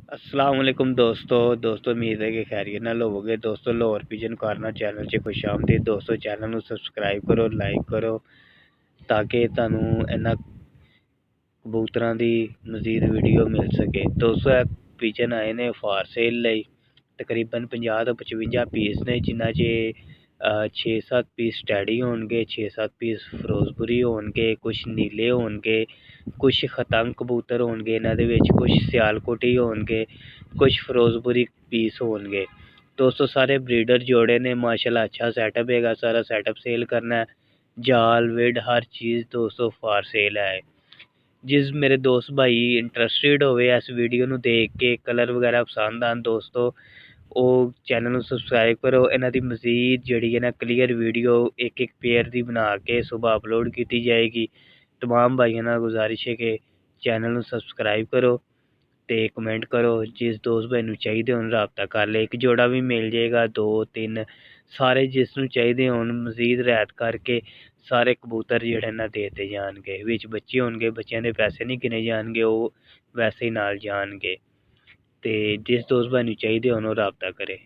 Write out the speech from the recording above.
अस्सलाम वालेकुम दोस्तों उम्मीद है कि खैरियत नाल होवोगे। दोस्तों लाहौर पिजन कॉर्नर चैनल 'ਚ खुशामदीद। दोस्तों चैनल ਨੂੰ ਸਬਸਕ੍ਰਾਈਬ ਕਰੋ, ਲਾਈਕ ਕਰੋ ਤਾਂ ਕਿ ਤੁਹਾਨੂੰ ਇਹਨਾਂ ਕਬੂਤਰਾਂ ਦੀ ਮਜ਼ੀਦ ਵੀਡੀਓ ਮਿਲ ਸਕੇ। ਦੋਸਤੋ ਇਹ ਪਿਜਨ ਆਏ ਨੇ ਫਾਰ ਸੇਲ ਲਈ, ਤਕਰੀਬਨ 50 ਤੋਂ 55 ਪੀਸ ਨੇ, ਜਿਨ੍ਹਾਂ 'ਚ 6-7 ਪੀਸ ਸਟੈਡੀ ਹੋਣਗੇ, 6-7 ਪੀਸ ਫਿਰੋਜ਼ਪੁਰੀ ਹੋਣਗੇ, ਕੁਛ ਨੀਲੇ ਹੋਣਗੇ, ਕੁਛ ਖਤੰਗ ਕਬੂਤਰ ਹੋਣਗੇ, ਇਹਨਾਂ ਦੇ ਵਿੱਚ ਕੁਛ ਸਿਆਲਕੋਟੀ ਹੋਣਗੇ, ਕੁਛ ਫਿਰੋਜ਼ਪੁਰੀ ਪੀਸ ਹੋਣਗੇ। ਦੋਸਤੋ ਸਾਰੇ ਬਰੀਡਰ ਜੋੜੇ ਨੇ, ਮਾਸ਼ਾਅੱਲਾ अच्छा सेटअप हैगा। सारा सेटअप सेल करना है, जाल विड हर चीज़ दोस्तों फार सेल है। जिस मेरे दोस्त भाई इंटरस्टेड होवे इस वीडियो ਨੂੰ देख के कलर वगैरह पसंद आन दोस्तों ਉਹ ਚੈਨਲ ਨੂੰ ਸਬਸਕ੍ਰਾਈਬ ਕਰੋ। ਇਹਨਾਂ ਦੀ ਮਜ਼ੀਦ ਜਿਹੜੀ ਹੈ ਨਾ ਕਲੀਅਰ ਵੀਡੀਓ ਇੱਕ ਪੇਅਰ ਦੀ ਬਣਾ ਕੇ ਸੁਬਹ ਅਪਲੋਡ ਕੀਤੀ ਜਾਏਗੀ। तमाम भाइयों ਨਾਲ ਗੁਜ਼ਾਰਿਸ਼ ਹੈ ਕਿ ਚੈਨਲ ਨੂੰ ਸਬਸਕ੍ਰਾਈਬ ਕਰੋ ਤੇ ਕਮੈਂਟ ਕਰੋ। ਜਿਸ ਦੋਸਤ ਭਾਈ ਨੂੰ ਚਾਹੀਦੇ ਹੋਣ ਰਾਬਤਾ ਕਰ ਲੈ, ਇੱਕ ਜੋੜਾ ਵੀ ਮਿਲ ਜਾਏਗਾ, 2-3 ਸਾਰੇ ਜਿਸ ਨੂੰ ਚਾਹੀਦੇ ਹੋਣ ਮਜ਼ੀਦ ਰਿਆਇਤ ਕਰਕੇ ਸਾਰੇ ਕਬੂਤਰ ਜਿਹੜੇ ਨਾ ਦੇ ਦਿੱਤੇ ਜਾਣਗੇ। ਵਿੱਚ ਬੱਚੇ ਹੋਣਗੇ, ਬੱਚਿਆਂ ਦੇ ਪੈਸੇ ਨਹੀਂ ਗਿਣੇ ਜਾਣਗੇ, ਉਹ ਵੈਸੇ ਹੀ ਨਾਲ ਜਾਣਗੇ। ਤੇ ਜਿਸ ਦੋਸਤ ਭਾਈ ਨੂੰ ਚਾਹੀਦੇ ਹੋਣ ਉਹ ਰਾਬਤਾ ਕਰੇ।